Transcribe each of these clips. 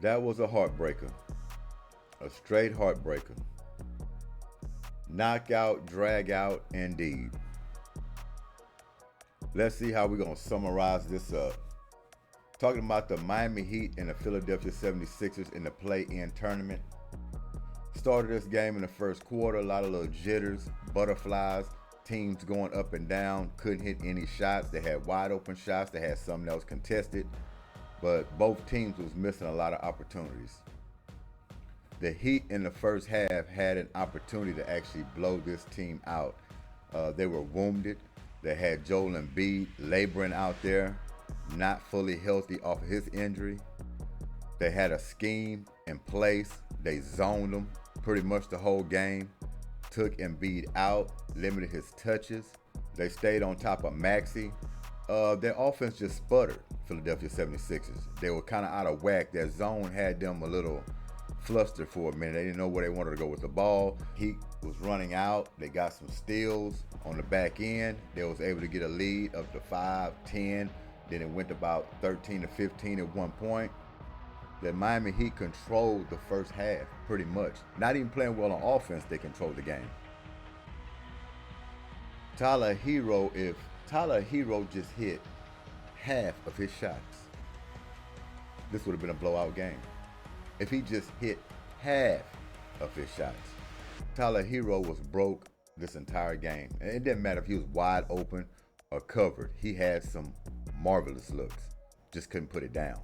That was a heartbreaker, a straight heartbreaker. Knockout, drag out, indeed. Let's see how we're going to summarize this up. Talking about the Miami Heat and the Philadelphia 76ers in the play-in tournament. Started this game in the first quarter, a lot of little jitters, butterflies, teams going up and down, couldn't hit any shots. They had wide open shots, they had some that was contested, but both teams was missing a lot of opportunities. The Heat in the first half had an opportunity to actually blow this team out. They were wounded. They had Joel Embiid laboring out there, not fully healthy off of his injury. They had a scheme in place. They zoned him pretty much the whole game. Took Embiid out, limited his touches. They stayed on top of Maxey. Their offense just sputtered, Philadelphia 76ers. They were kind of out of whack. Their zone had them a little flustered for a minute. They didn't know where they wanted to go with the ball. Heat was running out. They got some steals on the back end. They was able to get a lead up to 5, 10. Then it went about 13 to 15 at one point. The Miami Heat controlled the first half pretty much. Not even playing well on offense, they controlled the game. Tyler Hero, if Tyler Hero just hit half of his shots, this would have been a blowout game. If he just hit half of his shots. Tyler Hero was broke this entire game. And it didn't matter if he was wide open or covered. He had some marvelous looks. Just couldn't put it down.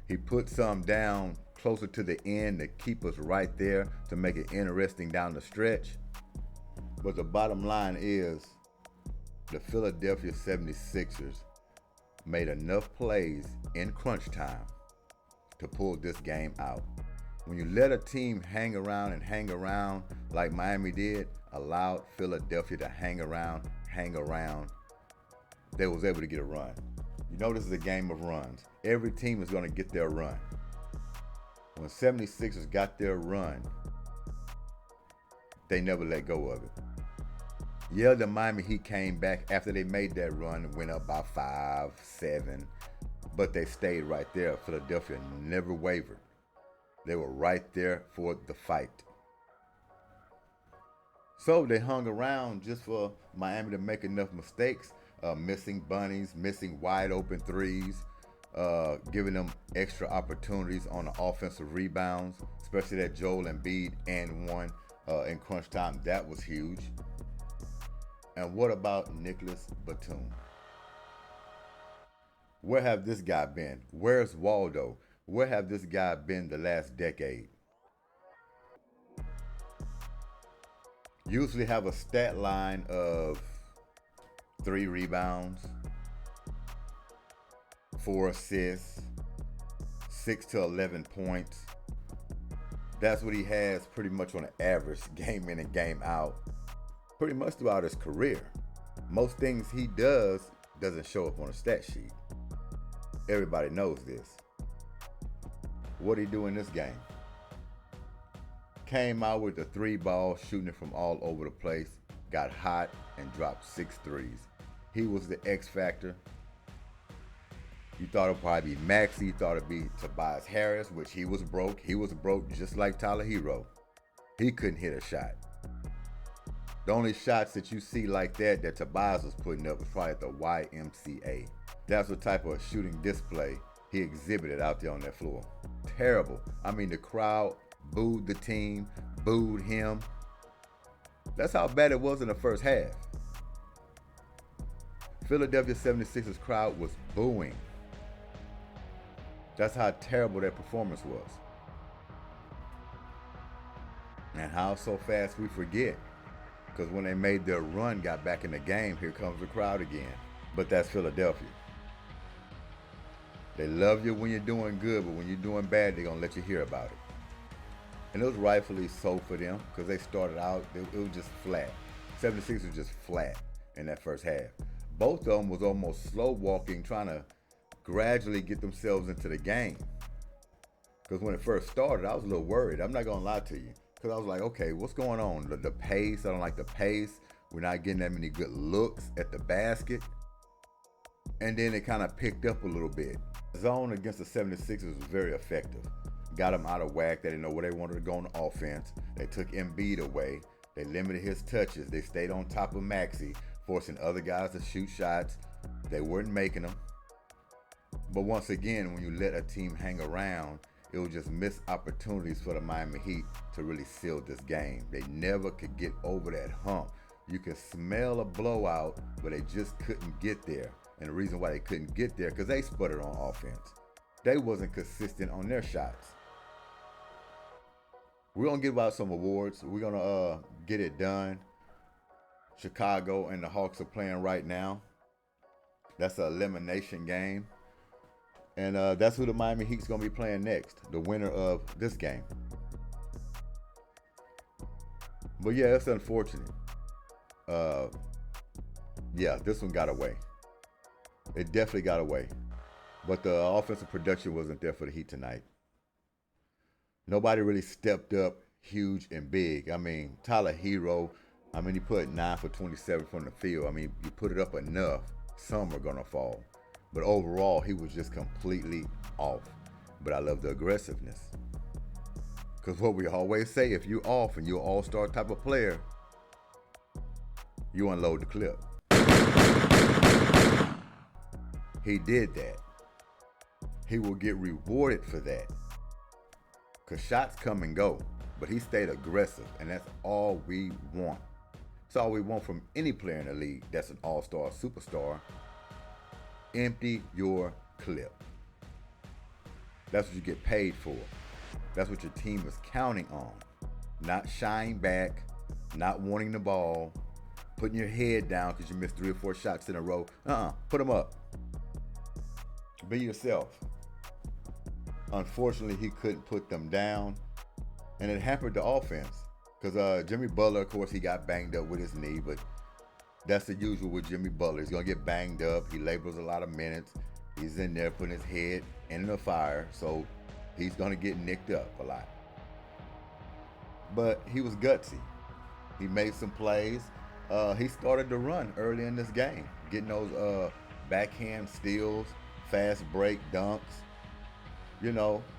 He put some down closer to the end to keep us right there, to make it interesting down the stretch. But the bottom line is the Philadelphia 76ers made enough plays in crunch time to pull this game out. When you let a team hang around like Miami did, allowed Philadelphia to hang around, they was able to get a run. You know this is a game of runs. Every team is going to get their run. When 76ers got their run, they never let go of it. Yeah, the Miami Heat came back after they made that run and went up by 5, 7, but they stayed right there. Philadelphia never wavered. They were right there for the fight. So they hung around just for Miami to make enough mistakes, missing bunnies, missing wide open threes, giving them extra opportunities on the offensive rebounds, especially that Joel Embiid and one in crunch time. That was huge. And what about NICOLAS Batum? Where have this guy been? Where's Waldo? Where have this guy been the last decade? Usually have a stat line of 3 rebounds, 4 assists, 6 to 11 points. That's what he has pretty much on an average, game in and game out, pretty much throughout his career. Most things he does doesn't show up on a stat sheet. Everybody knows this. What did he do in this game? Came out with the 3 ball, shooting it from all over the place, got hot and dropped 6 threes. He was the X factor. You thought it'd probably be Maxey, you thought it'd be Tobias Harris, which he was broke. He was broke just like Tyler Hero. He couldn't hit a shot. The only shots that you see like that Tobias was putting up was probably at the YMCA. That's the type of shooting display he exhibited out there on that floor. Terrible. I mean, the crowd booed the team, booed him. That's how bad it was in the first half. Philadelphia 76ers crowd was booing. That's how terrible their performance was. And how so fast we forget. Because when they made their run, got back in the game, here comes the crowd again. But that's Philadelphia. They love you when you're doing good, but when you're doing bad, they're going to let you hear about it. And it was rightfully so for them, because they started out, it was just flat. 76 was just flat in that first half. Both of them was almost slow walking, trying to gradually get themselves into the game. Because when it first started, I was a little worried. I'm not going to lie to you. Because I was like, okay, what's going on? The pace, I don't like the pace. We're not getting that many good looks at the basket. And then it kind of picked up a little bit. Zone against the 76ers was very effective. got him out of whack. They didn't know where they wanted to go on the offense. They took Embiid away. They limited his touches. They stayed on top of Maxey, forcing other guys to shoot shots. They weren't making them. But once again, when you let a team hang around, it was just missed opportunities for the Miami Heat to really seal this game. They never could get over that hump. You could smell a blowout, but they just couldn't get there. And the reason why they couldn't get there, because they sputtered on offense. They wasn't consistent on their shots. We're going to give out some awards. We're going to get it done. Chicago and the Hawks are playing right now. That's an elimination game. And that's who the Miami Heat's going to be playing next, the winner of this game. But yeah, it's unfortunate. Yeah, this one got away. It definitely got away. But the offensive production wasn't there for the Heat tonight. Nobody really stepped up huge and big. I mean, Tyler Hero, he put 9 for 27 from the field. I mean, you put it up enough, some are going to fall. But overall, he was just completely off. But I love the aggressiveness. Because what we always say, if you're off and you're an all-star type of player, you unload the clip. He did that. He will get rewarded for that. Because shots come and go. But he stayed aggressive, and that's all we want. It's all we want from any player in the league that's an all-star superstar. Empty your clip. That's what you get paid for. That's what your team is counting on. Not shying back, not wanting the ball, putting your head down because you missed 3 or 4 shots in a row. Put them up. Be yourself. Unfortunately, he couldn't put them down, and it hampered the offense. Because Jimmy Butler, of course, he got banged up with his knee, but that's the usual with Jimmy Butler. He's going to get banged up. He labors a lot of minutes. He's in there putting his head in the fire, so he's going to get nicked up a lot. But he was gutsy. He made some plays. He started to run early in this game, getting those backhand steals, fast break dunks,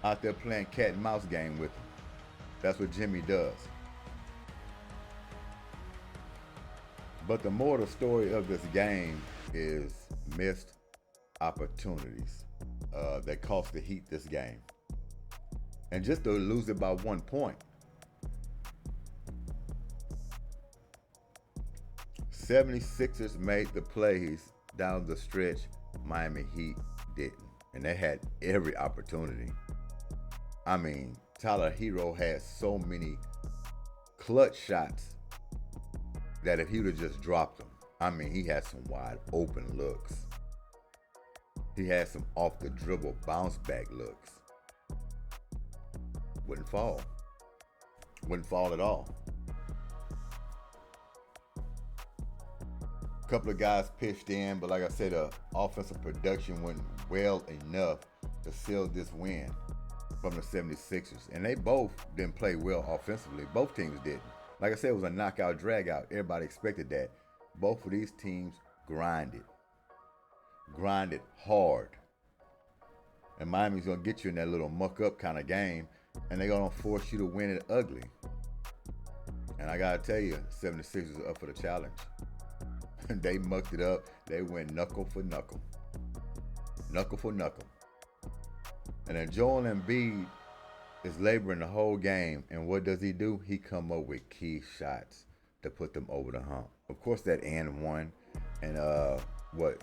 out there playing cat and mouse game with him. That's what Jimmy does. But the moral story of this game is missed opportunities that cost the Heat this game. And just to lose it by 1 point. 76ers made the plays down the stretch. Miami Heat didn't. And they had every opportunity. I mean, Tyler Hero had so many clutch shots that if he would have just dropped them, he had some wide open looks. He had some off the dribble bounce back looks. Wouldn't fall. Wouldn't fall at all. A couple of guys pitched in, but like I said, the offensive production went well enough to seal this win from the 76ers. And they both didn't play well offensively. Both teams didn't. Like I said, it was a knockout, drag-out. Everybody expected that. Both of these teams grinded. Grinded hard. And Miami's going to get you in that little muck-up kind of game, and they're going to force you to win it ugly. And I got to tell you, 76ers are up for the challenge. They mucked it up. They went knuckle for knuckle. Knuckle for knuckle. And then Joel Embiid is laboring the whole game, and what does he do? He come up with key shots to put them over the hump. Of course, that and one, and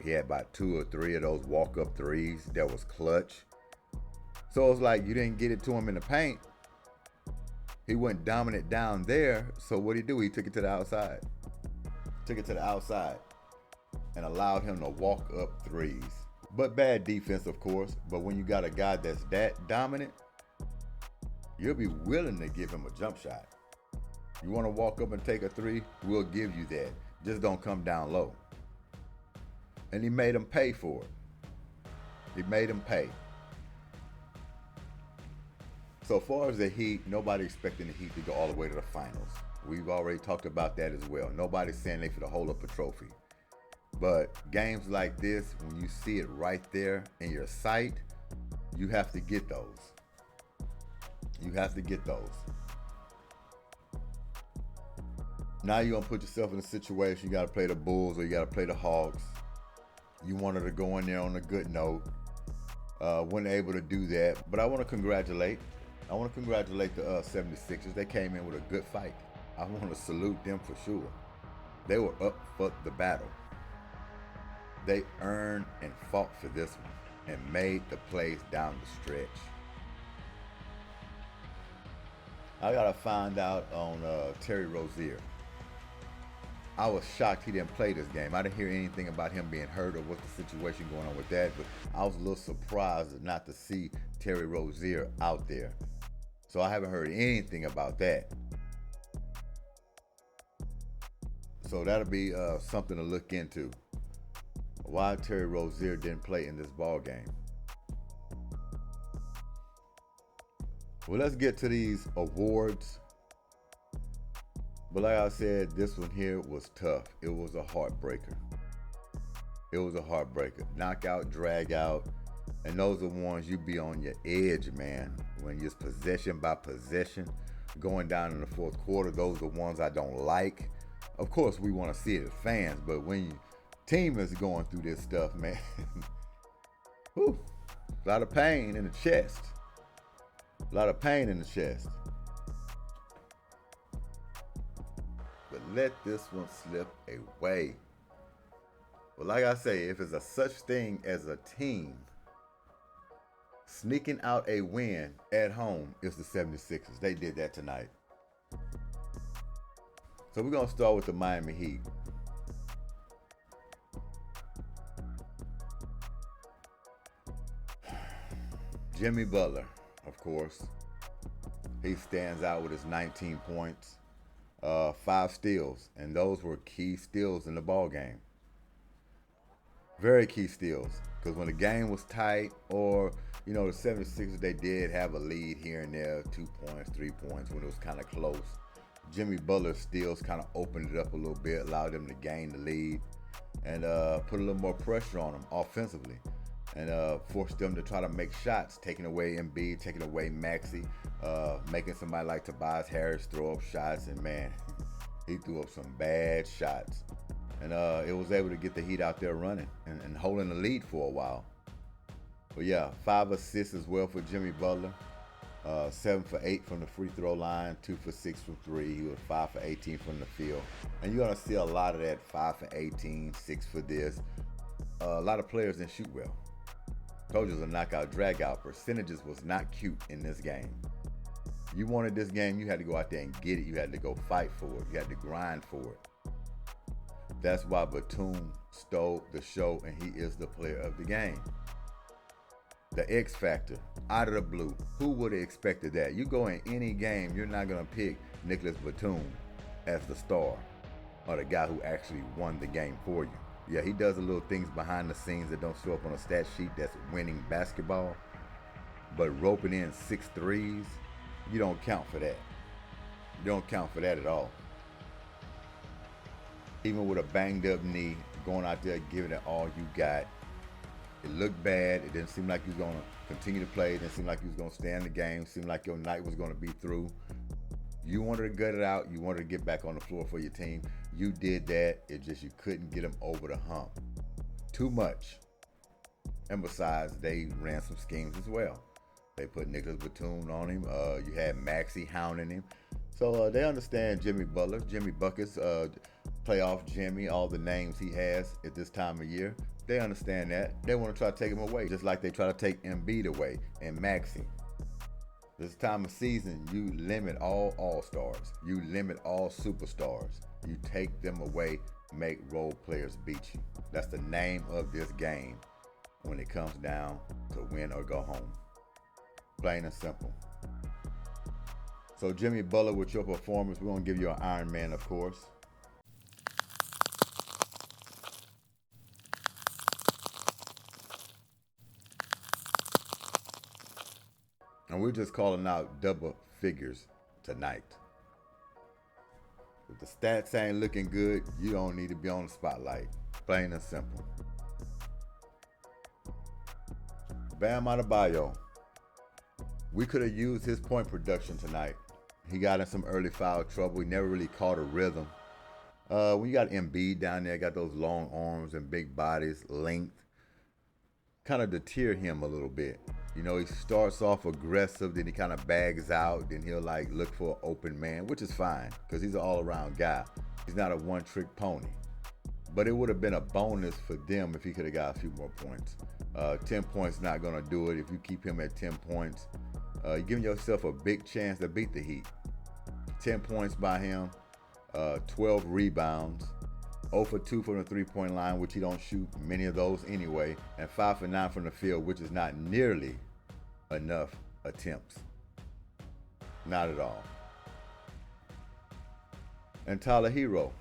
he had about 2 or 3 of those walk-up threes that was clutch. So it's like you didn't get it to him in the paint. He went dominant down there, so what did he do? He took it to the outside. Took it to the outside and allowed him to walk up threes. But bad defense, of course, but when you got a guy that's that dominant, you'll be willing to give him a jump shot. You want to walk up and take a 3? We'll give you that. Just don't come down low. And he made him pay for it. He made him pay. So far as the Heat, nobody expecting the Heat to go all the way to the finals. We've already talked about that as well. Nobody's saying they finna hold up a trophy. But games like this, when you see it right there in your sight, you have to get those. You have to get those. Now you're going to put yourself in a situation, you got to play the Bulls or you got to play the Hawks. You wanted to go in there on a good note. Weren't able to do that. But I want to congratulate the 76ers. They came in with a good fight. I want to salute them for sure. They were up for the battle. They earned and fought for this one and made the plays down the stretch. I got to find out on Terry Rozier. I was shocked he didn't play this game. I didn't hear anything about him being hurt or what's the situation going on with that, but I was a little surprised not to see Terry Rozier out there. So I haven't heard anything about that. So that'll be something to look into. Why Terry Rozier didn't play in this ball game. Well, let's get to these awards. But like I said, this one here was tough. It was a heartbreaker. Knockout, drag out. And those are ones you be on your edge, man. When you're possession by possession, going down in the fourth quarter, those are the ones I don't like. Of course, we want to see it as fans, but when your team is going through this stuff, man, whew, a lot of pain in the chest. But let this one slip away. Well, like I say, if there's a such thing as a team sneaking out a win at home, it's the 76ers. They did that tonight. So we're going to start with the Miami Heat. Jimmy Butler, of course. He stands out with his 19 points. 5 steals, and those were key steals in the ball game. Very key steals, because when the game was tight, or the 76ers, they did have a lead here and there, 2 points, 3 points, when it was kind of close. Jimmy Butler's steals kind of opened it up a little bit, allowed them to gain the lead, and put a little more pressure on them offensively, and forced them to try to make shots, taking away Embiid, taking away Maxey, making somebody like Tobias Harris throw up shots, and man, he threw up some bad shots. And it was able to get the Heat out there running and holding the lead for a while. But yeah, 5 assists as well for Jimmy Butler. 7 for 8 from the free throw line, 2 for 6 from 3. He was 5 for 18 from the field. And you're going to see a lot of that 5 for 18, 6 for this. A lot of players didn't shoot well. Told you it was a knockout, drag out. Percentages was not cute in this game. You wanted this game, you had to go out there and get it. You had to go fight for it. You had to grind for it. That's why Batum stole the show, and he is the player of the game. The X factor, out of the blue. Who would have expected that? You go in any game, you're not going to pick Nicolas Batum as the star or the guy who actually won the game for you. Yeah, he does a little things behind the scenes that don't show up on a stat sheet that's winning basketball. But roping in 6 threes, you don't count for that. You don't count for that at all. Even with a banged up knee, going out there giving it all you got. It looked bad. It didn't seem like you was going to continue to play. It didn't seem like you was going to stay in the game. It seemed like your night was going to be through. You wanted to gut it out. You wanted to get back on the floor for your team. You did that. It just you couldn't get them over the hump. Too much. And besides, they ran some schemes as well. They put Nicolas Batum on him. You had Maxey hounding him. So they understand Jimmy Butler, Jimmy Buckets, playoff Jimmy, all the names he has at this time of year. They understand that. They want to try to take him away, just like they try to take Embiid away and Maxey. This time of season, you limit all all-stars. You limit all superstars. You take them away, make role players beat you. That's the name of this game when it comes down to win or go home. Plain and simple. So Jimmy Butler, with your performance, we're going to give you an Iron Man, of course. And we're just calling out double figures tonight. If the stats ain't looking good, you don't need to be on the spotlight. Plain and simple. Bam Adebayo. We could have used his point production tonight. He got in some early foul trouble. He never really caught a rhythm. When you got Embiid down there, got those long arms and big bodies, length, kind of deter him a little bit. You know, he starts off aggressive, then he kind of bags out, then he'll like look for an open man, which is fine because he's an all-around guy. He's not a one-trick pony. But it would have been a bonus for them if he could have got a few more points. 10 points not going to do it. If you keep him at 10 points, you're giving yourself a big chance to beat the Heat. 10 points by him, 12 rebounds, 0 for 2 from the three-point line, which he don't shoot many of those anyway, and 5 for 9 from the field, which is not nearly enough attempts. Not at all. And Tyler Hero,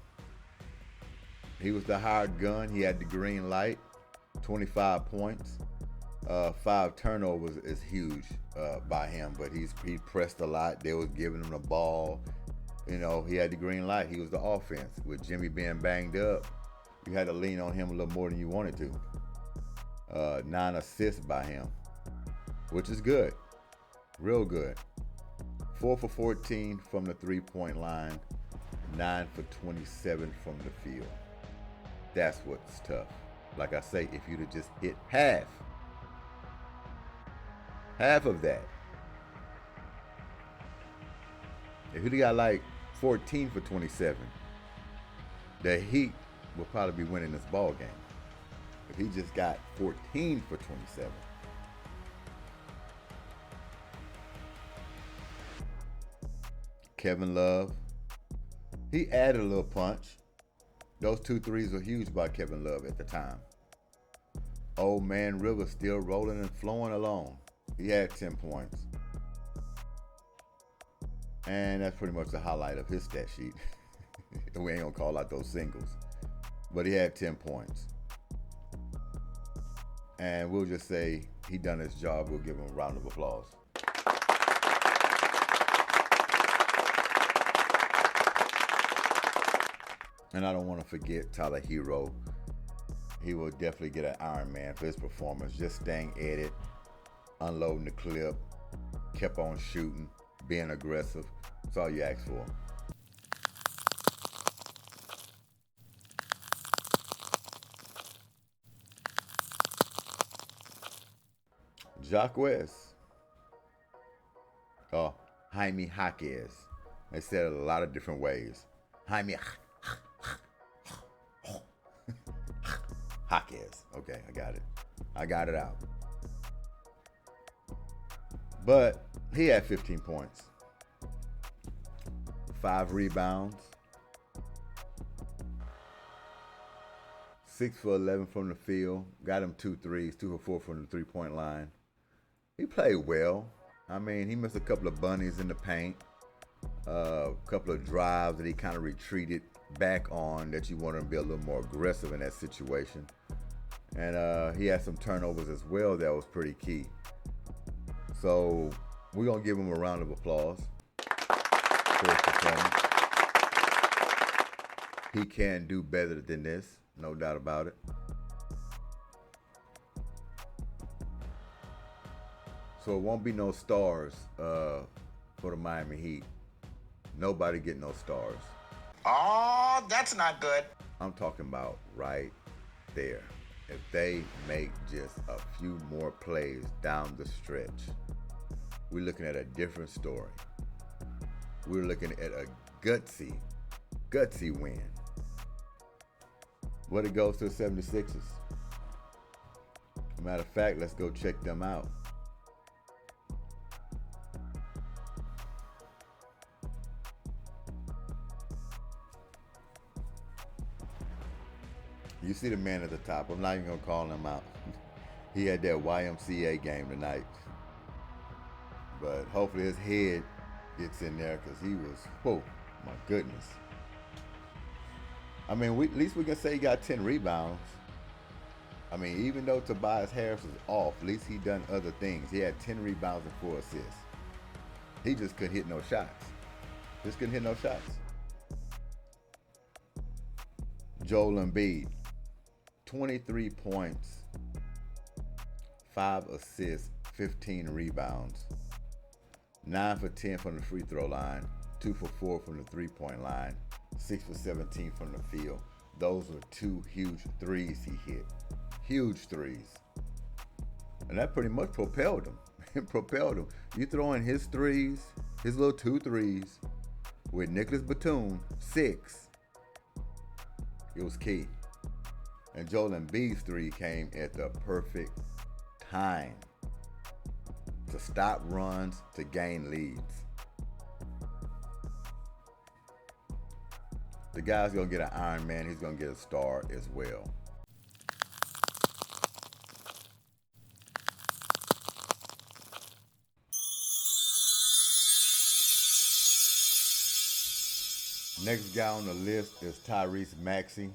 he was the hired gun. He had the green light, 25 points. 5 turnovers is huge by him, but he pressed a lot. They was giving him the ball. You know, he had the green light. He was the offense. With Jimmy being banged up, you had to lean on him a little more than you wanted to. 9 assists by him, which is good. Real good. 4 for 14 from the three-point line, 9 for 27 from the field. That's what's tough. Like I say, if you'd have just hit half of that, if you'd have got like 14 for 27, the Heat will probably be winning this ball game. If he just got 14 for 27. Kevin Love, he added a little punch. Those 2 threes were huge by Kevin Love at the time. Old man Rivers still rolling and flowing along. He had 10 points. And that's pretty much the highlight of his stat sheet. We ain't gonna call out those singles. But he had 10 points. And we'll just say he done his job. We'll give him a round of applause. And I don't want to forget Tyler Hero. He will definitely get an Iron Man for his performance. Just staying at it, unloading the clip, kept on shooting, being aggressive. That's all you ask for. G.S.Q.H. Oh, Jaime Jaquez. They said it a lot of different ways. Jaime Jaquez. Okay, I got it. I got it out. But he had 15 points. 5 rebounds. 6 for 11 from the field. Got him 2 threes, 2 for 4 from the three-point line. He played well. I mean, he missed a couple of bunnies in the paint. A couple of drives that he kind of retreated back on that you want him to be a little more aggressive in that situation. And he had some turnovers as well that was pretty key. So we're going to give him a round of applause for his performance. He can do better than this, no doubt about it. So it won't be no stars for the Miami Heat. Nobody get no stars. Oh, that's not good. I'm talking about right there. If they make just a few more plays down the stretch, we're looking at a different story. We're looking at a gutsy win. But it goes to the 76ers. As a matter of fact, let's go check them out. You see the man at the top. I'm not even going to call him out. He had that YMCA game tonight. But hopefully his head gets in there because he was, whoa, my goodness. I mean, at least we can say he got 10 rebounds. I mean, even though Tobias Harris was off, at least he done other things. He had 10 rebounds and 4 assists. He just couldn't hit no shots. Just couldn't hit no shots. Joel Embiid, 23 points, 5 assists, 15 rebounds. 9 for 10 from the free throw line, 2 for 4 from the three-point line, 6 for 17 from the field. Those were 2 huge threes he hit. Huge threes. And that pretty much propelled him. It propelled him. You throw in his threes, his little 2 threes, with Nicolas Batum, 6. It was key. And Joel Embiid's 3 came at the perfect time to stop runs, to gain leads. The guy's going to get an Iron Man. He's going to get a star as well. Next guy on the list is Tyrese Maxey.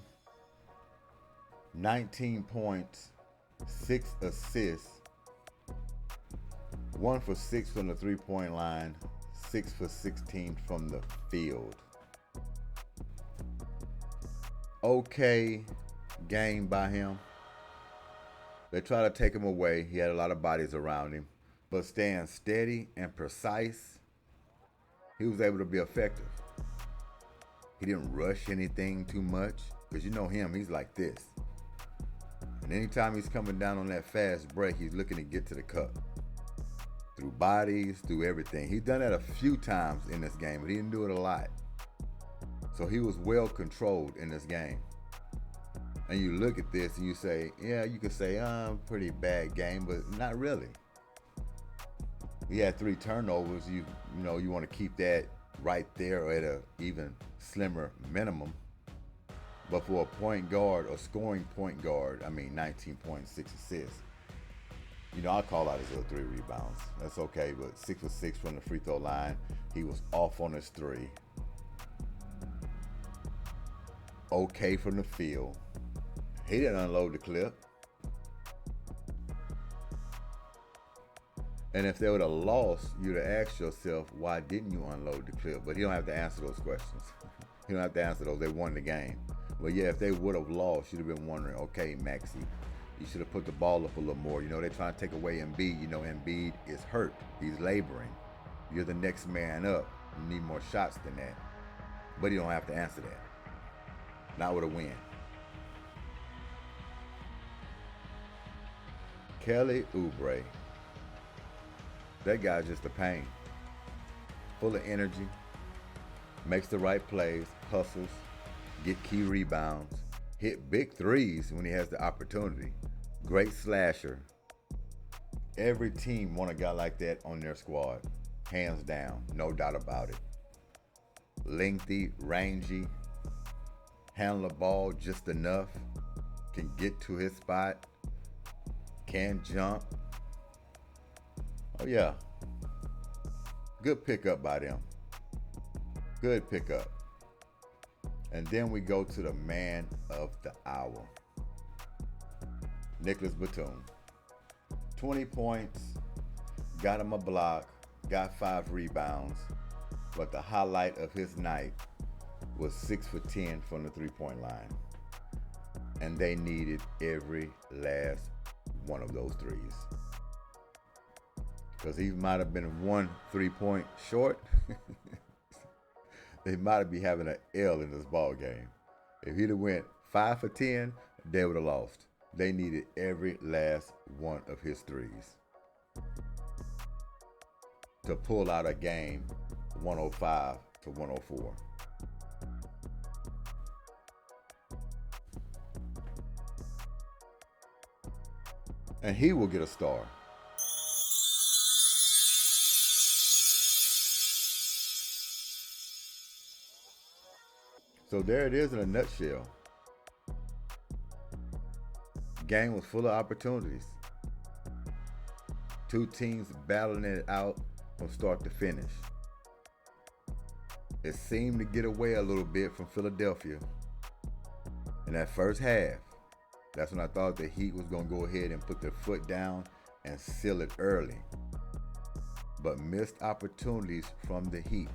19 points, 6 assists, 1 for 6 from the three-point line, 6 for 16 from the field. Okay game by him. They try to take him away. He had a lot of bodies around him. But staying steady and precise, he was able to be effective. He didn't rush anything too much, because you know him, he's like this. And anytime he's coming down on that fast break, he's looking to get to the cup. Through bodies, through everything. He's done that a few times in this game, but he didn't do it a lot. So he was well controlled in this game. And you look at this and you say, yeah, you could say, pretty bad game, but not really. He had 3 turnovers. You know, you want to keep that right there at a even slimmer minimum. But for a point guard, a scoring point guard, 19.6 assists. You know, I call out his little 3 rebounds. That's okay, but 6 for 6 from the free throw line. He was off on his 3. Okay from the field. He didn't unload the clip. And if they would have lost, you'd have asked yourself, why didn't you unload the clip? But he don't have to answer those questions. He don't have to answer those. They won the game. But yeah, if they would have lost, you'd have been wondering, okay, Maxey, you should have put the ball up a little more. You know, they're trying to take away Embiid. You know, Embiid is hurt. He's laboring. You're the next man up. You need more shots than that. But you don't have to answer that. Not with a win. Kelly Oubre. That guy's just a pain. Full of energy. Makes the right plays. Hustles. Get key rebounds. Hit big threes when he has the opportunity. Great slasher. Every team want a guy like that on their squad. Hands down. No doubt about it. Lengthy, rangy. Handle the ball just enough. Can get to his spot. Can jump. Oh yeah. Good pickup by them. Good pickup. And then we go to the man of the hour. Nicolas Batum. 20 points. Got him a block. Got 5 rebounds. But the highlight of his night was 6 for 10 from the three-point line. And they needed every last one of those threes. Because he might have been 1 3-point short. They might be having an L in this ball game. If he'd have went 5 for 10, they would have lost. They needed every last one of his threes to pull out a game 105 to 104. And he will get a star. So there it is in a nutshell. Game was full of opportunities. 2 teams battling it out from start to finish. It seemed to get away a little bit from Philadelphia in that first half. That's when I thought the Heat was going to go ahead and put their foot down and seal it early. But missed opportunities from the Heat.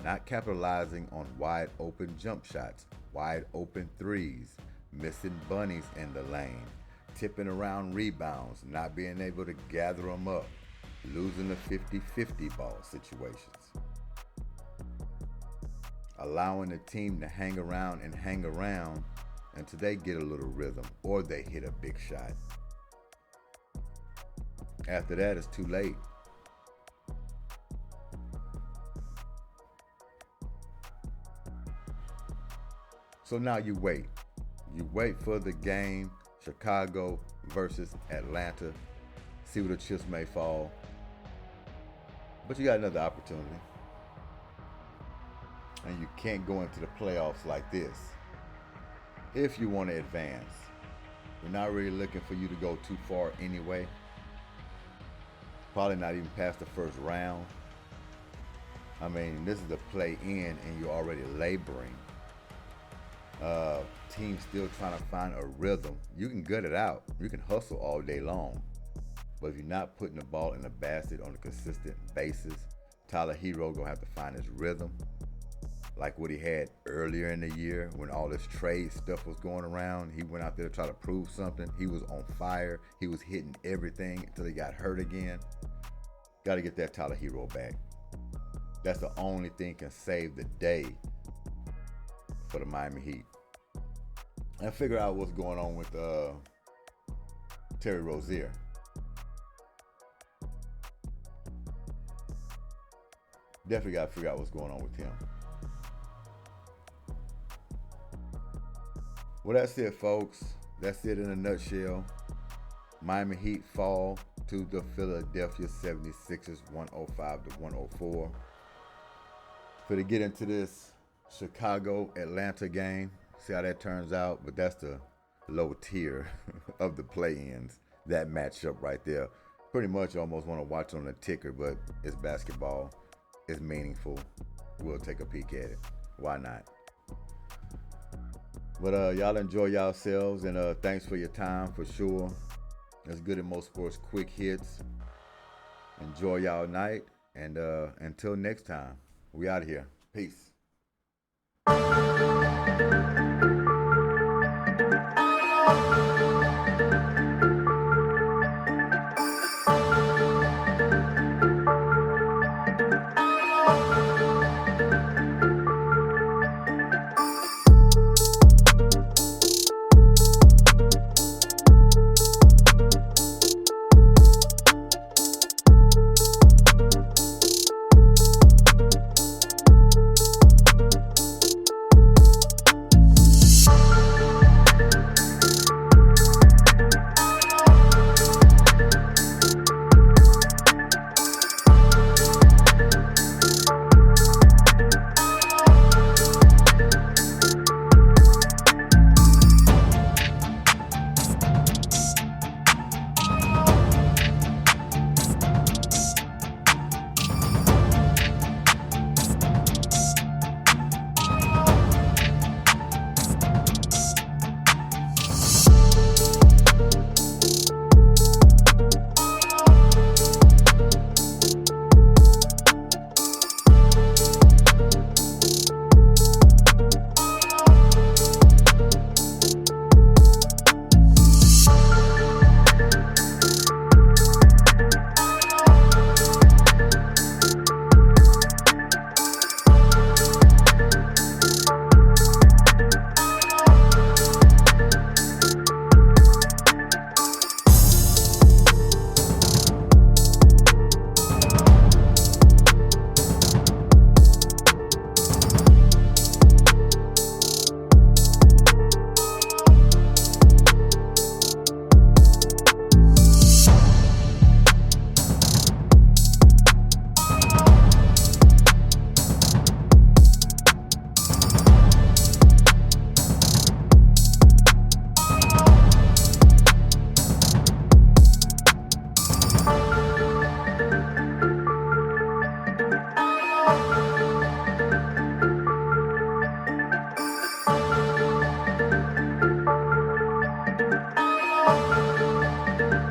Not capitalizing on wide open jump shots, wide open threes, missing bunnies in the lane, tipping around rebounds, not being able to gather them up. losing the 50-50 ball situations, allowing the team to hang around until they get a little rhythm or they hit a big shot. After that, it's too late. So now you wait. You wait for the game, Chicago versus Atlanta. See where the chips may fall. But you got another opportunity. And you can't go into the playoffs like this if you want to advance. We're not really looking for you to go too far anyway. Probably not even past the first round. I mean, this is the play-in and you're already laboring. Teams still trying to find a rhythm. You can gut it out. You can hustle all day long. But if you're not putting the ball in the basket on a consistent basis, Tyler Hero gonna have to find his rhythm, like what he had earlier in the year when all this trade stuff was going around. He went out there to try to prove something. He was on fire. He was hitting everything until he got hurt again. Got to get that Tyler Hero back. That's the only thing can save the day for the Miami Heat. And figure out what's going on with Terry Rozier. Definitely got to figure out what's going on with him. Well, that's it, folks. That's it in a nutshell. Miami Heat fall to the Philadelphia 76ers, 105-104. For to get into this Chicago-Atlanta game, see how that turns out. But that's the low tier of the play-ins. That matchup right there. Pretty much almost want to watch on the ticker, but it's basketball. It's meaningful. We'll take a peek at it. Why not? But y'all enjoy yourselves, and thanks for your time for sure. That's Good at Most Sports Quick Hits. Enjoy y'all night, and until next time, we out of here. Peace.